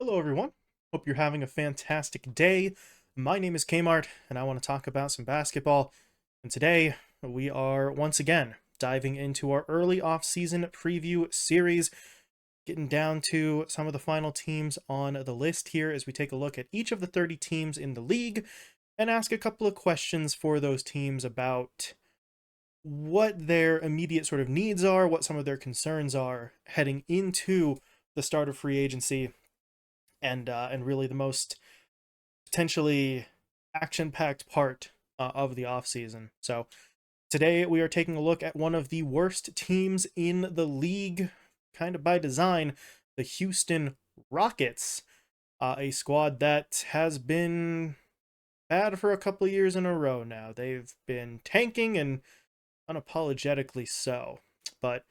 Hello, everyone. Hope you're having a fantastic day. My name is Kmart, and I want to talk about some basketball. And today, we are once again diving into our early off-season preview series, getting down to some of the final teams on the list here as we take a look at each of the 30 teams in the league and ask a couple of questions for those teams about what their immediate sort of needs are, what some of their concerns are heading into the start of free agency and really the most potentially action-packed part of the offseason. So today we are taking a look at one of the worst teams in the league, kind of by design, the Houston Rockets, a squad that has been bad for a couple of years in a row now. They've been tanking and unapologetically so, but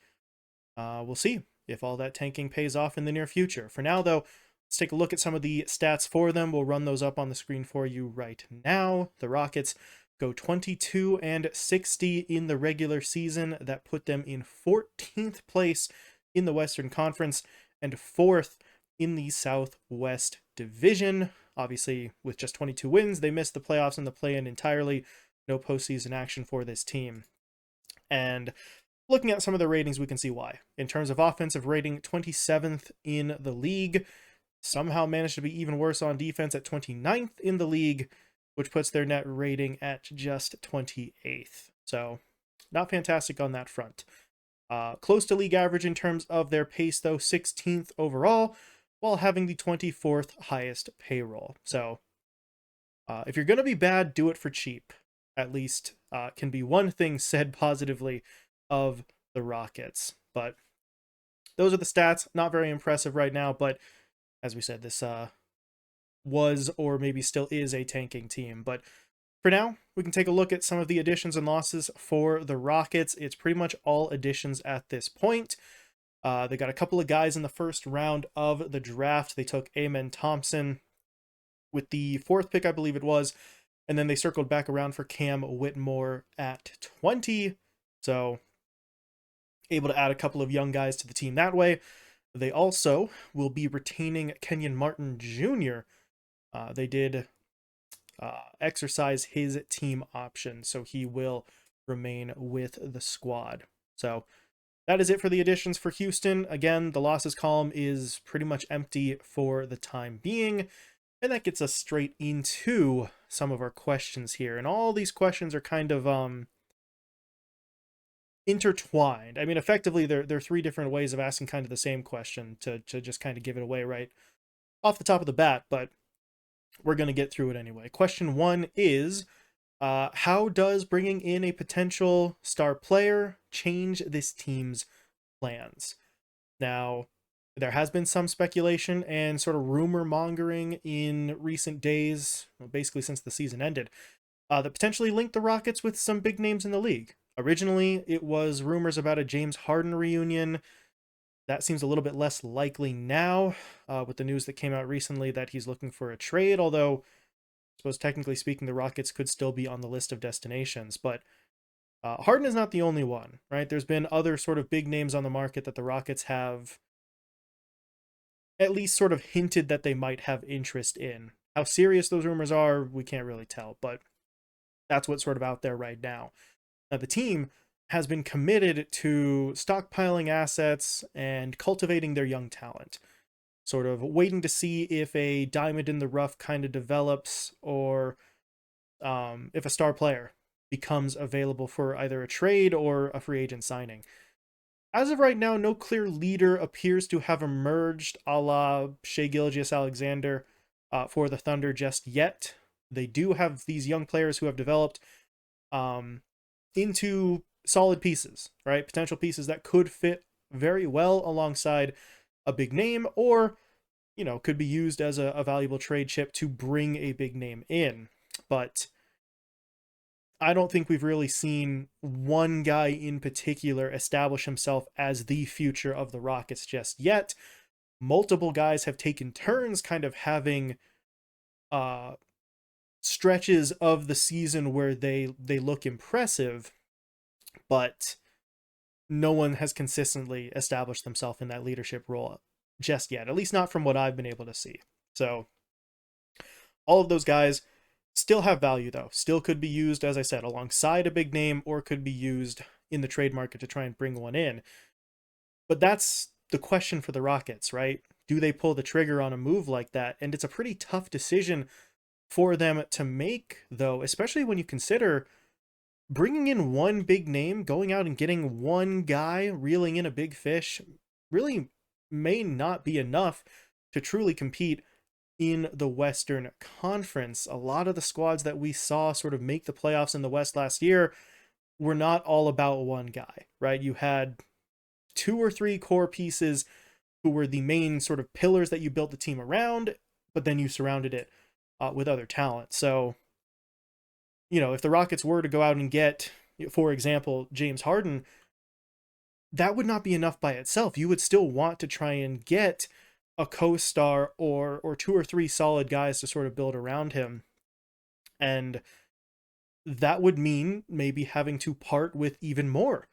we'll see if all that tanking pays off in the near future. For now, though, let's take a look at some of the stats for them. We'll run those up on the screen for you right now. The Rockets go 22 and 60 in the regular season. That put them in 14th place in the Western Conference and 4th in the Southwest Division. Obviously, with just 22 wins, they missed the playoffs and the play-in entirely. No postseason action for this team. And looking at some of the ratings, we can see why. In terms of offensive rating, 27th in the league. Somehow managed to be even worse on defense at 29th in the league, which puts their net rating at just 28th. So, not fantastic on that front. Close to league average in terms of their pace, though, 16th overall, while having the 24th highest payroll. So, if you're going to be bad, do it for cheap. At least can be one thing said positively of the Rockets. But those are the stats. Not very impressive right now, but as we said, this was or maybe still is a tanking team. But for now, we can take a look at some of the additions and losses for the Rockets. It's pretty much all additions at this point. They got a couple of guys in the first round of the draft. They took Amen Thompson with the 4th pick, I believe it was, and then they circled back around for Cam Whitmore at 20. So able to add a couple of young guys to the team that way. They also will be retaining Kenyon Martin Jr. They did exercise his team option, so he will remain with the squad. So that is it for the additions for Houston. Again, the losses column is pretty much empty for the time being. And that gets us straight into some of our questions here. And all these questions are kind of intertwined. I mean, effectively, they're three different ways of asking kind of the same question to just kind of give it away right off the top of the bat, but we're going to get through it anyway. Question one is, how does bringing in a potential star player change this team's plans? Now, there has been some speculation and sort of rumor mongering in recent days, well, basically since the season ended, that potentially linked the Rockets with some big names in the league. Originally, it was rumors about a James Harden reunion. That seems a little bit less likely now, with the news that came out recently that he's looking for a trade, although I suppose technically speaking, the Rockets could still be on the list of destinations. But Harden is not the only one, right? There's been other sort of big names on the market that the Rockets have at least sort of hinted that they might have interest in. How serious those rumors are, we can't really tell, but that's what's sort of out there right now. Now, the team has been committed to stockpiling assets and cultivating their young talent, sort of waiting to see if a diamond in the rough kind of develops or if a star player becomes available for either a trade or a free agent signing. As of right now, no clear leader appears to have emerged a la Shai Gilgeous-Alexander for the Thunder just yet. They do have these young players who have developed into solid pieces, right? Potential pieces that could fit very well alongside a big name or, you know, could be used as a valuable trade chip to bring a big name in. But I don't think we've really seen one guy in particular establish himself as the future of the Rockets just yet. Multiple guys have taken turns kind of having stretches of the season where they look impressive, but no one has consistently established themselves in that leadership role just yet, at least not from what I've been able to see. So all of those guys still have value, though. Still could be used, as I said, alongside a big name, or could be used in the trade market to try and bring one in. But that's the question for the Rockets, right? Do they pull the trigger on a move like that? And it's a pretty tough decision for them to make, though, especially when you consider bringing in one big name, going out and getting one guy, reeling in a big fish, really may not be enough to truly compete in the Western Conference. A lot of the squads that we saw sort of make the playoffs in the West last year were not all about one guy, right? You had two or three core pieces who were the main sort of pillars that you built the team around, but then you surrounded it with other talent. So, if the Rockets were to go out and get, for example, James Harden, that would not be enough by itself. You would still want to try and get a co-star or two or three solid guys to sort of build around him. And that would mean maybe having to part with even more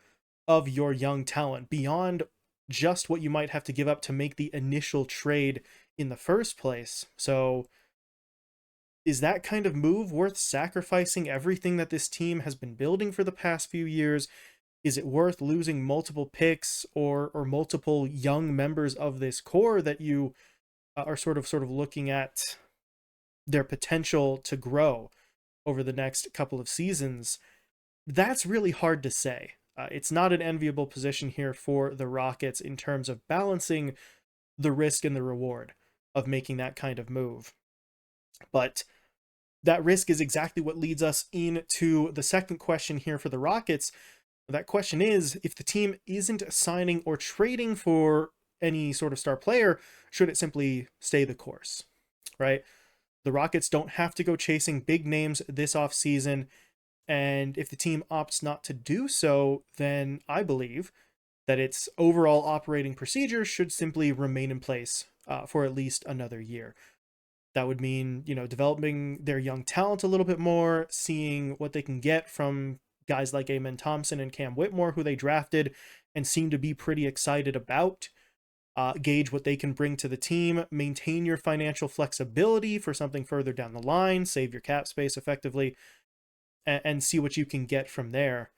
of your young talent beyond just what you might have to give up to make the initial trade in the first place. So is that kind of move worth sacrificing everything that this team has been building for the past few years? Is it worth losing multiple picks or multiple young members of this core that you are sort of looking at their potential to grow over the next couple of seasons? That's really hard to say. It's not an enviable position here for the Rockets in terms of balancing the risk and the reward of making that kind of move. But that risk is exactly what leads us into the second question here for the Rockets. That question is, if the team isn't signing or trading for any sort of star player, should it simply stay the course, right? The Rockets don't have to go chasing big names this offseason, and if the team opts not to do so, then I believe that its overall operating procedure should simply remain in place for at least another year. That would mean, developing their young talent a little bit more, seeing what they can get from guys like Amen Thompson and Cam Whitmore, who they drafted and seem to be pretty excited about. Gauge what they can bring to the team, maintain your financial flexibility for something further down the line, save your cap space effectively, and see what you can get from there.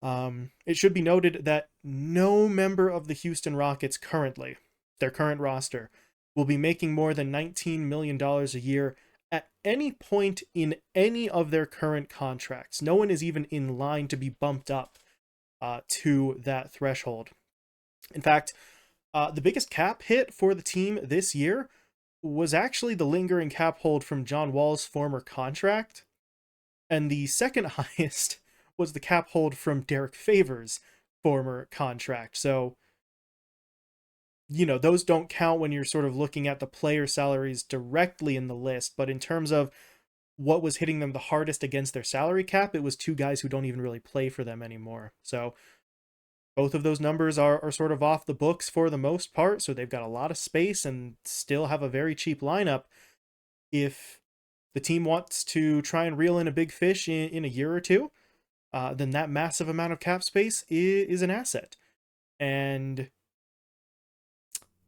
It should be noted that no member of the Houston Rockets currently, their current roster, will be making more than $19 million a year at any point in any of their current contracts. No one is even in line to be bumped up to that threshold. In fact, the biggest cap hit for the team this year was actually the lingering cap hold from John Wall's former contract. And the second highest was the cap hold from Derek Favors' former contract. So, those don't count when you're sort of looking at the player salaries directly in the list. But in terms of what was hitting them the hardest against their salary cap, it was two guys who don't even really play for them anymore. So both of those numbers are sort of off the books for the most part. So they've got a lot of space and still have a very cheap lineup. If the team wants to try and reel in a big fish in a year or two, then that massive amount of cap space is an asset. And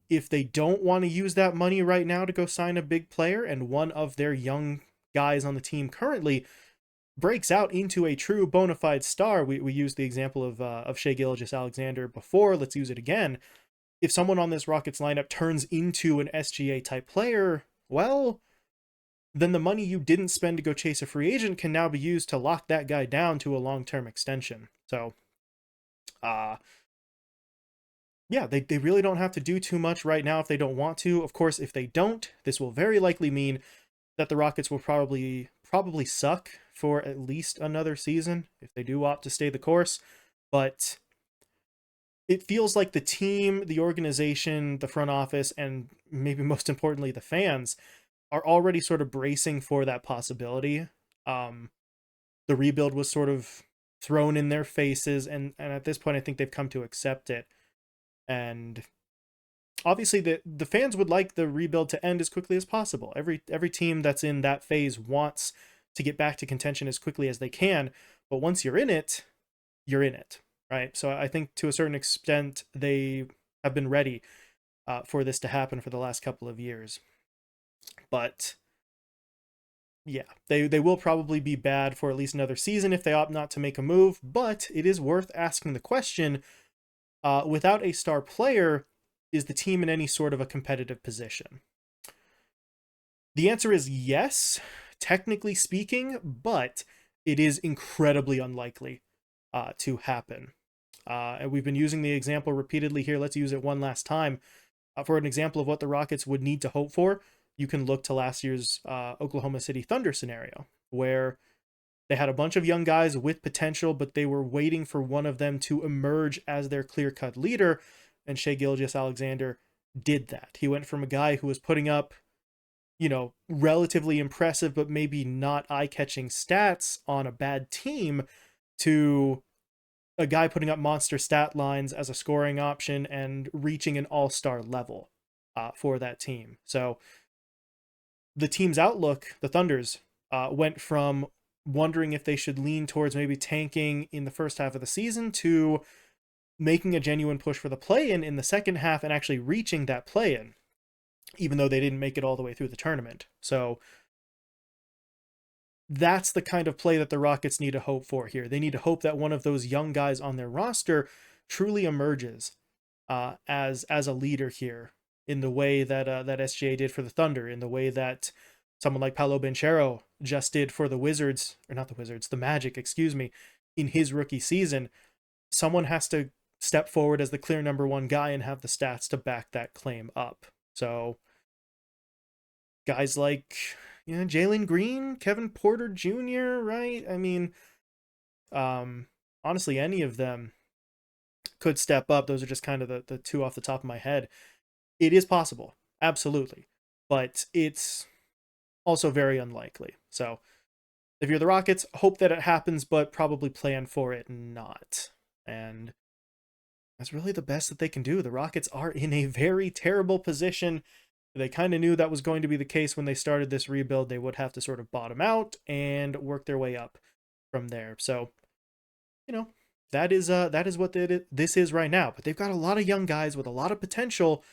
if they don't want to use that money right now to go sign a big player, and one of their young guys on the team currently breaks out into a true bona fide star, we used the example of Shai Gilgeous-Alexander before, let's use it again. If someone on this Rockets lineup turns into an SGA type player, well, then the money you didn't spend to go chase a free agent can now be used to lock that guy down to a long-term extension. So, yeah, they really don't have to do too much right now if they don't want to. Of course, if they don't, this will very likely mean that the Rockets will probably suck for at least another season if they do opt to stay the course. But it feels like the team, the organization, the front office, and maybe most importantly, the fans are already sort of bracing for that possibility. The rebuild was sort of thrown in their faces, and at this point, I think they've come to accept it. And obviously, the fans would like the rebuild to end as quickly as possible. Every team that's in that phase wants to get back to contention as quickly as they can. But once you're in it, right? So I think to a certain extent, they have been ready for this to happen for the last couple of years. But yeah, they will probably be bad for at least another season if they opt not to make a move. But it is worth asking the question, without a star player, is the team in any sort of a competitive position? The answer is yes, technically speaking, but it is incredibly unlikely to happen. And we've been using the example repeatedly here. Let's use it one last time. For an example of what the Rockets would need to hope for, you can look to last year's Oklahoma City Thunder scenario, where they had a bunch of young guys with potential, but they were waiting for one of them to emerge as their clear-cut leader, and Shai Gilgeous-Alexander did that. He went from a guy who was putting up, relatively impressive, but maybe not eye-catching stats on a bad team, to a guy putting up monster stat lines as a scoring option and reaching an all-star level for that team. So the team's outlook, the Thunder's, went from wondering if they should lean towards maybe tanking in the first half of the season to making a genuine push for the play-in in the second half and actually reaching that play-in, even though they didn't make it all the way through the tournament. So that's the kind of play that the Rockets need to hope for here. They need to hope that one of those young guys on their roster truly emerges as a leader here, in the way that that SGA did for the Thunder, in the way that someone like Paolo Banchero just did for the Wizards, or not the Wizards, the Magic, excuse me, in his rookie season. Someone has to step forward as the clear number one guy and have the stats to back that claim up. So guys like, Jalen Green, Kevin Porter Jr., right? I mean, honestly, any of them could step up. Those are just kind of the two off the top of my head. It is possible, absolutely, but it's also very unlikely. So if you're the Rockets, hope that it happens, but probably plan for it not. And that's really the best that they can do. The Rockets are in a very terrible position. They kind of knew that was going to be the case when they started this rebuild. They would have to sort of bottom out and work their way up from there. So, that is what this is right now. But they've got a lot of young guys with a lot of potential,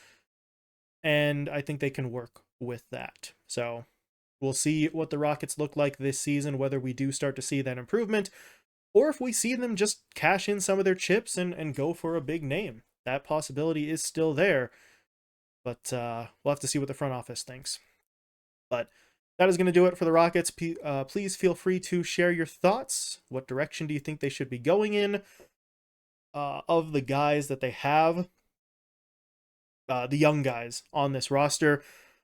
and I think they can work with that. So we'll see what the Rockets look like this season, whether we do start to see that improvement, or if we see them just cash in some of their chips and go for a big name. That possibility is still there, but we'll have to see what the front office thinks. But that is going to do it for the Rockets. Please feel free to share your thoughts. What direction do you think they should be going in? Of the guys that they have, the young guys on this roster,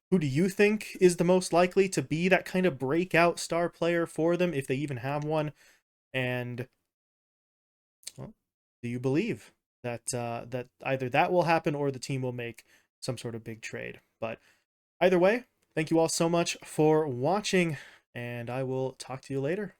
who do you think is the most likely to be that kind of breakout star player for them, if they even have one? And, well, do you believe that that either that will happen or the team will make some sort of big trade? But either way, thank you all so much for watching, and I will talk to you later.